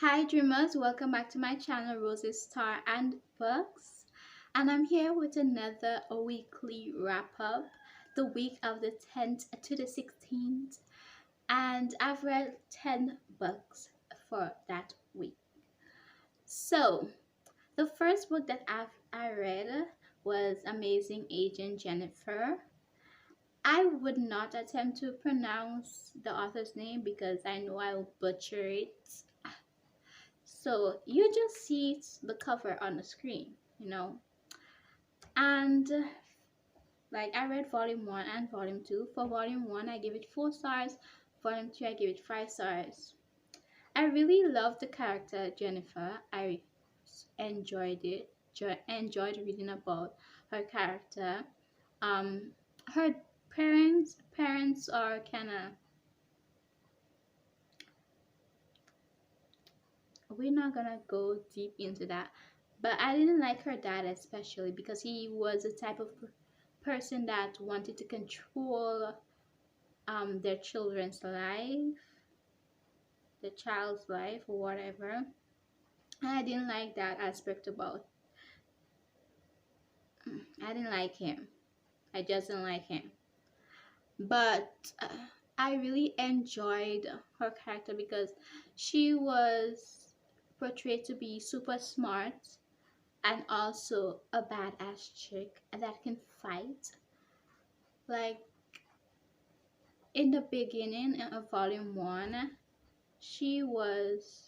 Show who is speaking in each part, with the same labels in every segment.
Speaker 1: Hi dreamers, welcome back to my channel Roses Star and Books. And I'm here with another weekly wrap up, the week of the 10th to the 16th. And I've read 10 books for that week. So, the first book that I read was Amazing Agent Jennifer. I would not attempt to pronounce the author's name because I know I'll butcher it. So you just see the cover on the screen. And like I read volume 1 and volume 2. For volume 1, I give it 4 stars. Volume 2, I give it 5 stars. I really loved the character Jennifer. I enjoyed it. Enjoyed reading about her character. Um, her parents are kind of. We're not gonna go deep into that, but I didn't like her dad especially because he was a type of person that wanted to control their the child's life or whatever. And I didn't like that aspect about. I didn't like him. I just didn't like him. But I really enjoyed her character because she was portrayed to be super smart and also a badass chick that can fight. Like in the beginning of volume 1, she was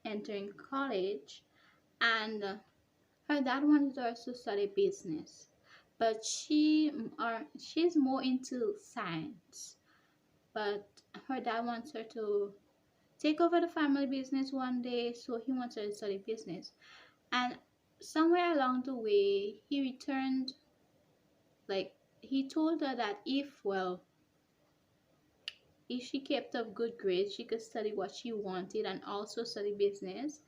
Speaker 1: entering college and her dad wanted her to study business, but she's more into science, but her dad wants her to take over the family business one day, so he wants her to study business. And somewhere along the way he returned, like he told her that if she kept up good grades she could study what she wanted and also study business.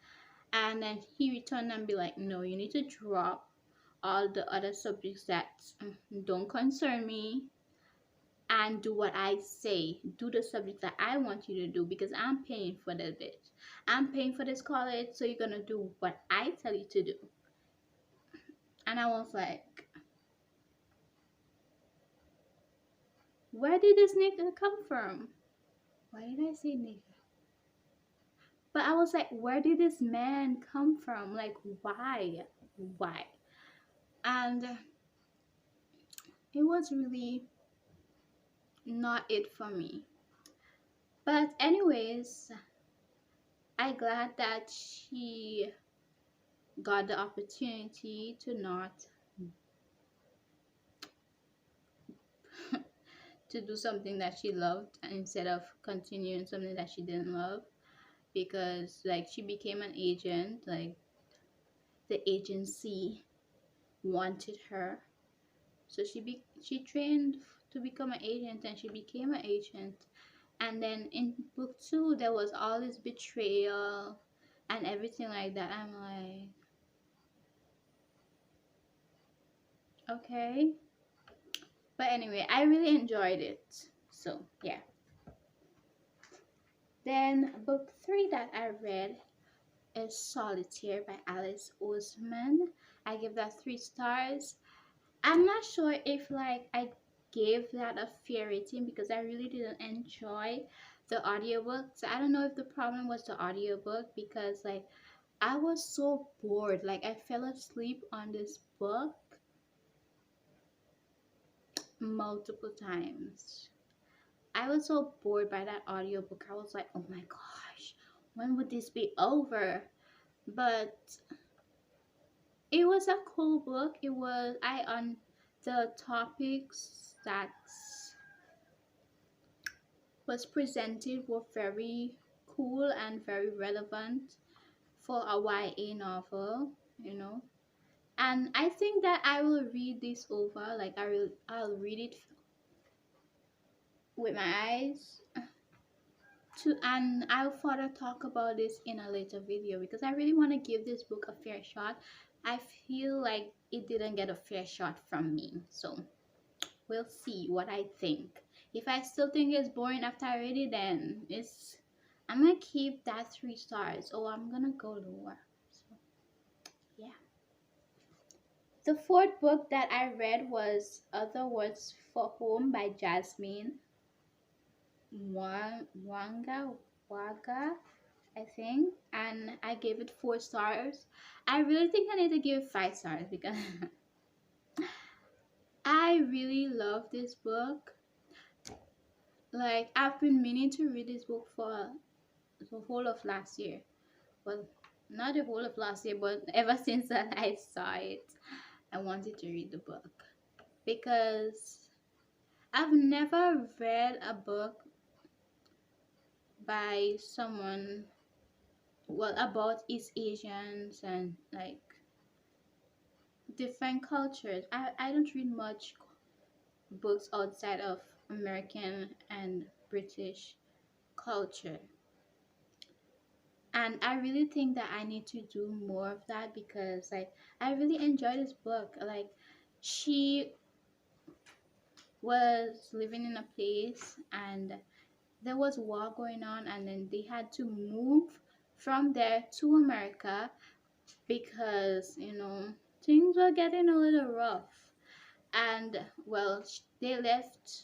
Speaker 1: And then he returned and be like, no, you need to drop all the other subjects that don't concern me and do what I say. Do the subject that I want you to do because I'm paying for this bitch. I'm paying for this college, so you're gonna do what I tell you to do. And I was like, where did this nigga come from? Why did I say nigga? But I was like, where did this man come from? Like, why? Why? And it was really not it for me. But anyways, I glad that she got the opportunity to not to do something that she loved instead of continuing something that she didn't love, because like she became an agent, like the agency wanted her, so she trained to become an agent and she became an agent. And then in book 2 there was all this betrayal and everything like that. I'm like, okay. But anyway, I really enjoyed it. So yeah. Then book 3 that I read is Solitaire by Alice Oseman. I give that 3 stars. I'm not sure if like I gave that a fair rating because I really didn't enjoy the audiobook. So I don't know if the problem was the audiobook, because like I was so bored. Like I fell asleep on this book multiple times. I was so bored by that audiobook. I was like, oh my gosh, when would this be over? But it was a cool book. It was I on the topics that was presented were very cool and very relevant for a YA novel. And I think that I will read this over. Like I'll read it with my eyes and I'll further talk about this in a later video because I really want to give this book a fair shot. I feel like it didn't get a fair shot from me, so we'll see what I think. If I still think it's boring after I read it, then I'm gonna keep that 3 stars. Oh, I'm gonna go lower. So, yeah. The fourth book that I read was Other Words for Home by Jasmine Wanga Waga, I think, and I gave it 4 stars. I really think I need to give it 5 stars because I really love this book. Like I've been meaning to read this book for the whole of last year. Well, not the whole of last year, but ever since that I saw it, I wanted to read the book because I've never read a book by someone, well, about East Asians and like different cultures. I don't read much books outside of American and British culture. And I really think that I need to do more of that because like I really enjoy this book. Like she was living in a place and there was war going on, and then they had to move from there to America because things were getting a little rough. And well, they left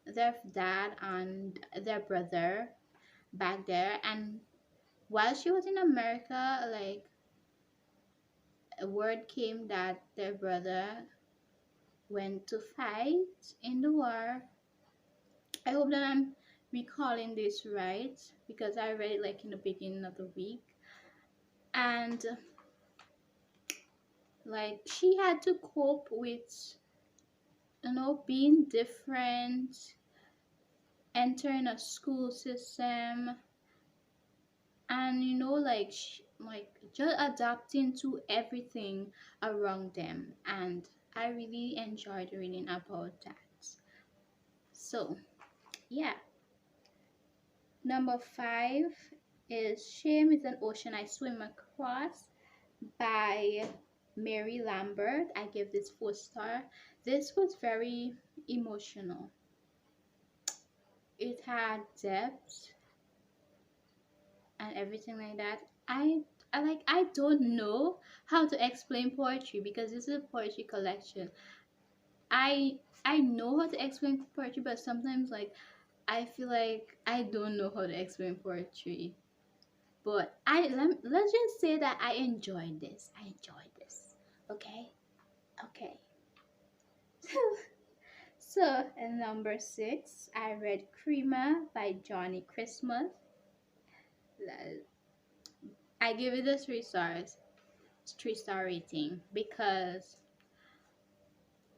Speaker 1: their dad and their brother back there, and while she was in America, like a word came that their brother went to fight in the war. I hope that I'm recalling this right because I read it like in the beginning of the week. And like she had to cope with being different, entering a school system, and like just adapting to everything around them. And I really enjoyed reading about that. So yeah. Number 5 is Shame is an Ocean I Swim Across by Mary Lambert. I give this 4 star. This was very emotional. It had depth and everything like that. I don't know how to explain poetry because this is a poetry collection. I know how to explain poetry, but sometimes like I feel like I don't know how to explain poetry. But let's just say that I enjoyed this. I enjoyed this. Okay? Okay. So, in number 6, I read Creamer by Johnny Christmas. I give it a 3 stars. 3 star rating because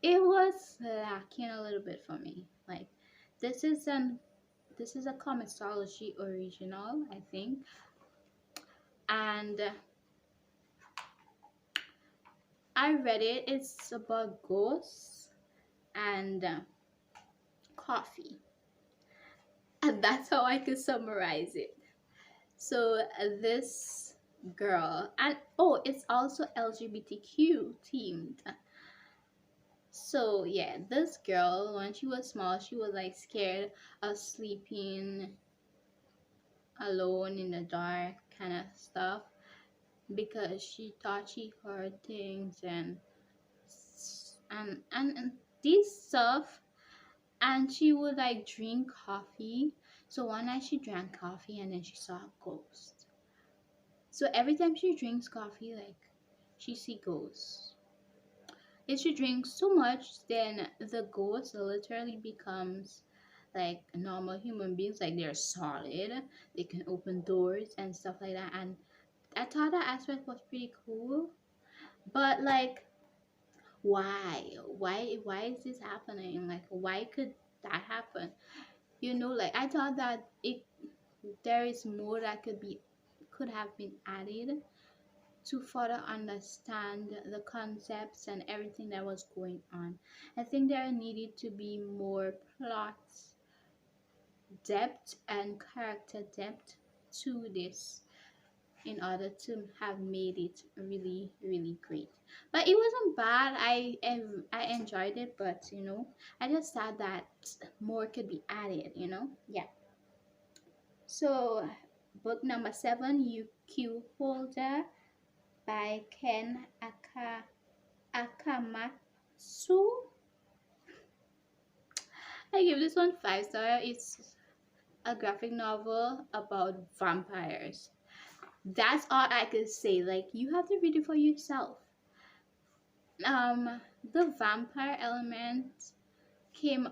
Speaker 1: it was lacking a little bit for me. Like this is an this is a comicsology original, I think, and I read it. It's about ghosts and coffee, and that's how I could summarize it. So this girl, and oh, it's also LGBTQ themed. So yeah, this girl, when she was small, she was like scared of sleeping alone in the dark kind of stuff because she thought she heard things and these stuff. And she would like drink coffee. So one night she drank coffee and then she saw a ghost. So every time she drinks coffee, like she see ghosts. If she drinks too much, then the ghost literally becomes like normal human beings, like they're solid, they can open doors and stuff like that. And I thought that aspect was pretty cool. But like why is this happening? Like why could that happen? Like I thought that it there is more that could have been added to further understand the concepts and everything that was going on. I think there needed to be more plot depth and character depth to this in order to have made it really really great. But it wasn't bad. I enjoyed it, but I just thought that more could be added. Yeah. So Book number 7, UQ Holder by Ken Akamatsu. I give this one 5 star. It's a graphic novel about vampires. That's all I could say. Like, you have to read it for yourself. The vampire element came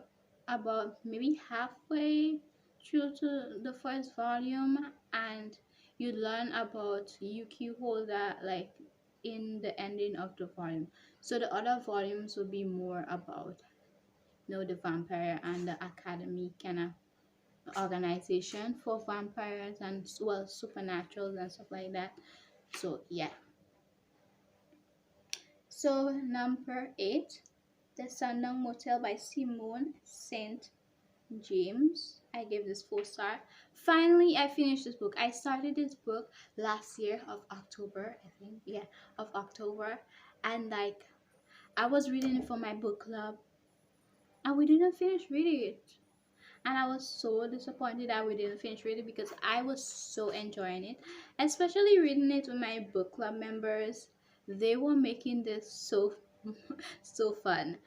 Speaker 1: about maybe halfway through to the first volume, and you learn about Yuki Holder like in the ending of the volume. So the other volumes will be more about the vampire and the academy kind of organization for vampires and well supernaturals and stuff like that. So yeah. So number 8, The Sundown Motel by Simone Saint James. I gave this 4 star. Finally, I finished this book. I started this book last year of October, I think. Yeah, of October. And like, I was reading it for my book club, and we didn't finish reading it. And I was so disappointed that we didn't finish reading because I was so enjoying it, especially reading it with my book club members. They were making this so so fun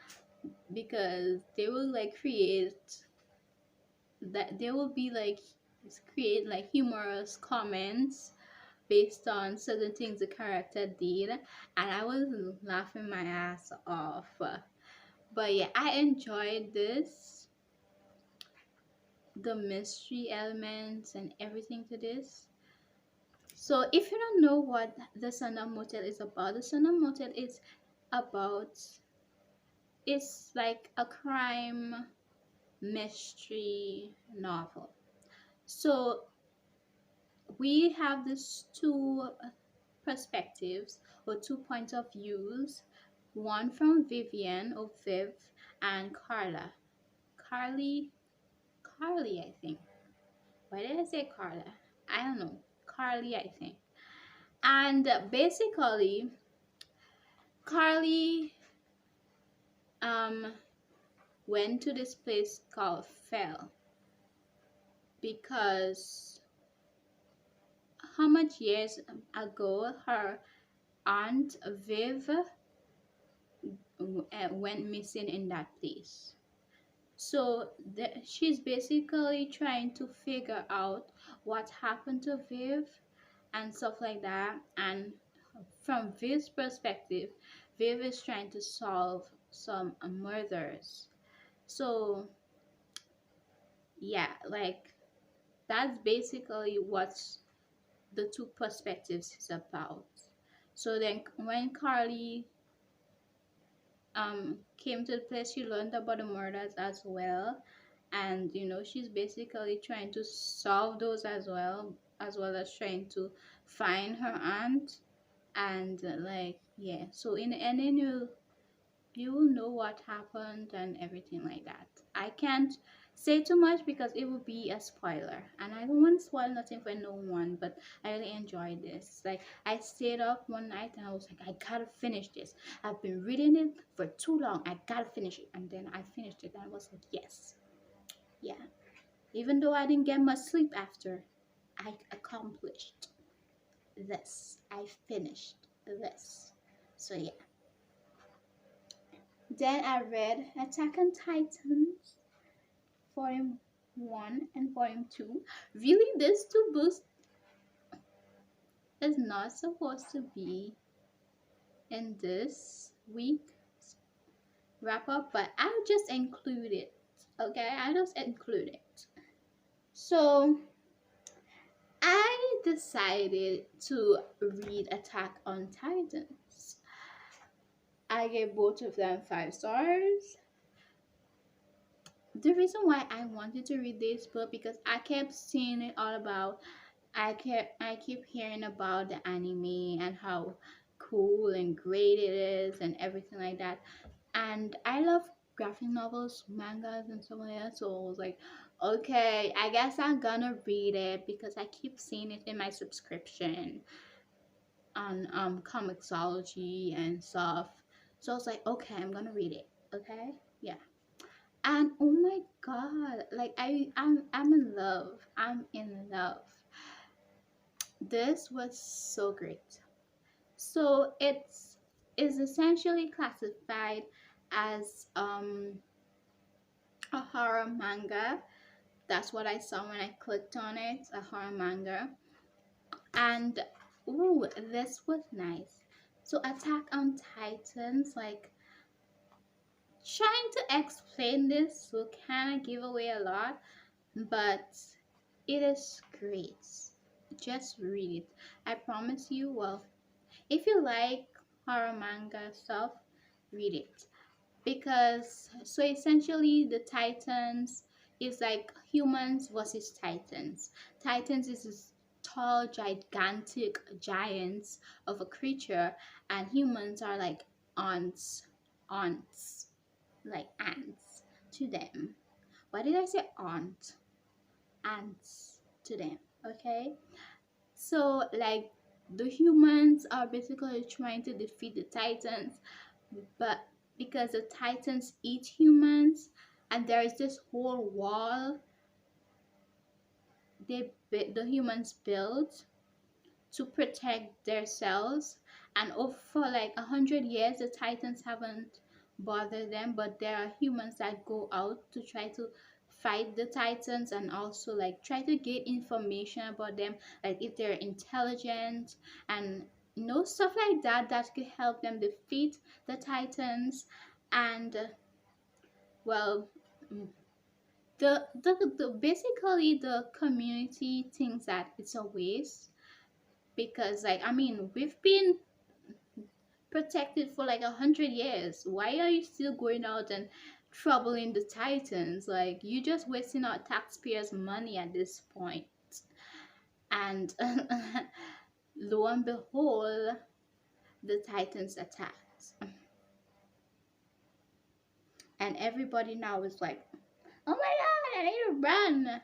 Speaker 1: because they will like create like humorous comments based on certain things the character did, and I was laughing my ass off. But yeah, I enjoyed this, the mystery elements and everything to this. So if you don't know what the Sundown Motel is about, the Sundown Motel is about, it's like a crime mystery novel. So we have these two perspectives or 2 points of views, one from Vivian or Viv and Carly, I think. Why did I say Carla? I don't know. Carly, I think. And basically, Carly went to this place called Fell because how much years ago her aunt Viv went missing in that place. So she's basically trying to figure out what happened to Viv and stuff like that. And from Viv's perspective, Viv is trying to solve some murders. So yeah, like that's basically what the two perspectives is about. So then when Carly came to the place, she learned about the murders as well, and she's basically trying to solve those as well as trying to find her aunt. And like, yeah, so in the ending you will know what happened and everything like that. I can't say too much because it will be a spoiler, and I don't want to spoil nothing for no one. But I really enjoyed this. Like, I stayed up one night and I was like, I gotta finish this. I've been reading it for too long. I gotta finish it. And then I finished it and I was like, yes, yeah. Even though I didn't get much sleep after, I accomplished this. I finished this. So yeah. Then I read Attack on Titans, Volume 1 and Volume 2. Really, these two books is not supposed to be in this week's wrap up, but I'll just include it. Okay, I just include it. So I decided to read Attack on Titans. I gave both of them 5 stars. The reason why I wanted to read this book because I kept seeing it all about, I keep hearing about the anime and how cool and great it is and everything like that. And I love graphic novels, mangas and stuff like that. So I was like, okay, I guess I'm gonna read it because I keep seeing it in my subscription on Comixology and stuff. So I was like, okay, I'm gonna read it. Okay, yeah. And oh my god, like I'm in love. I'm in love. This was so great. So it's is essentially classified as a horror manga. That's what I saw when I clicked on it, a horror manga. And ooh, this was nice. So Attack on Titans, like trying to explain this will kind of give away a lot, but it is great. Just read it. I promise you, well, if you like horror manga stuff, read it. Because so essentially the Titans is like humans versus Titans. Titans is this tall, gigantic giants of a creature, and humans are like ants, like ants to them. Why did I say aunt? Ants to them. Okay, so like the humans are basically trying to defeat the Titans, but because the Titans eat humans, and there is this whole wall the humans built to protect their cells, and for like 100 years the Titans haven't bothered them, but there are humans that go out to try to fight the Titans and also like try to get information about them, like if they're intelligent and stuff like that that could help them defeat the Titans. And well, the basically the community thinks that it's a waste, because like I mean we've been protected for like 100 years. Why are you still going out and troubling the Titans? Like you just wasting our taxpayers' money at this point. And lo and behold, the Titans attacked, and everybody now is like, "Oh my God, I need to run!"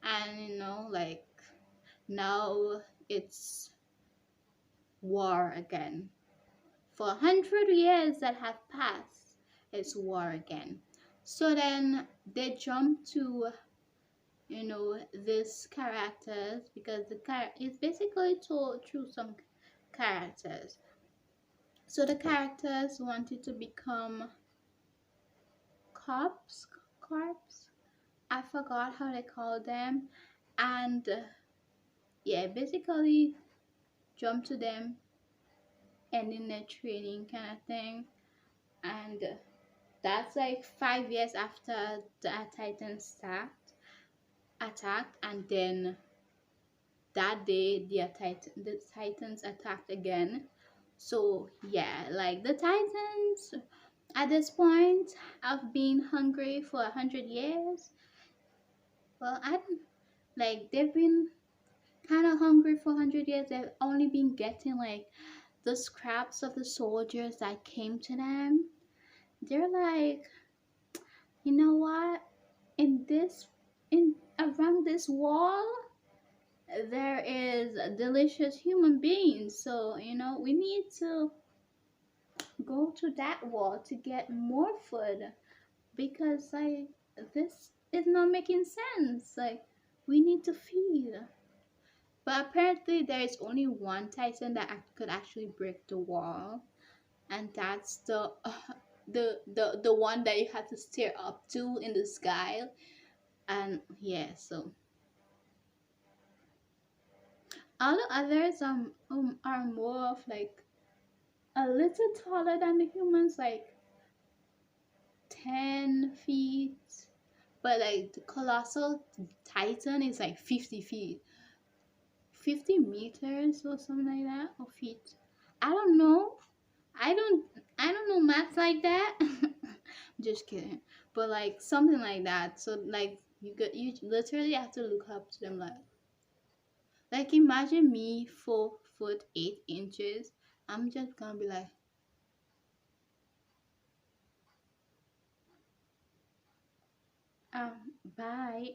Speaker 1: And like now it's war again. For 100 years that have passed, it's war again. So then they jump to these characters, because it's basically told through some characters. So the characters wanted to become cops. I forgot how they call them, and yeah, basically jump to them ending their training kind of thing. And that's like 5 years after the Titans attacked, and then that day the Titans attacked again. So yeah, like the Titans at this point have been hungry for 100 years. Well, I don't like they've been kind of hungry for 100 years. They've only been getting like the scraps of the soldiers that came to them. They're like, you know what? In around this wall there is delicious human beings, so we need to go to that wall to get more food, because like this is not making sense. Like we need to feed. But apparently there is only one Titan that could actually break the wall, and that's the one that you have to stare up to in the sky. And yeah, so all the others are more of like a little taller than the humans, like 10 feet, but like the colossal Titan is like 50 feet, 50 meters or something like that, or feet. I don't know. I don't I don't know math like that. Just kidding. But like something like that. So like you literally have to look up to them, like imagine me 4 foot 8 inches. I'm just gonna be like, bye.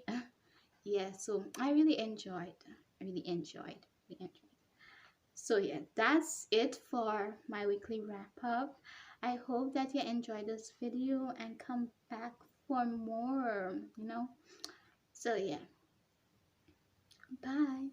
Speaker 1: Yeah, so I really enjoyed. I really enjoyed. Really enjoyed. So yeah, that's it for my weekly wrap up. I hope that you enjoyed this video and come back for more, So yeah, bye.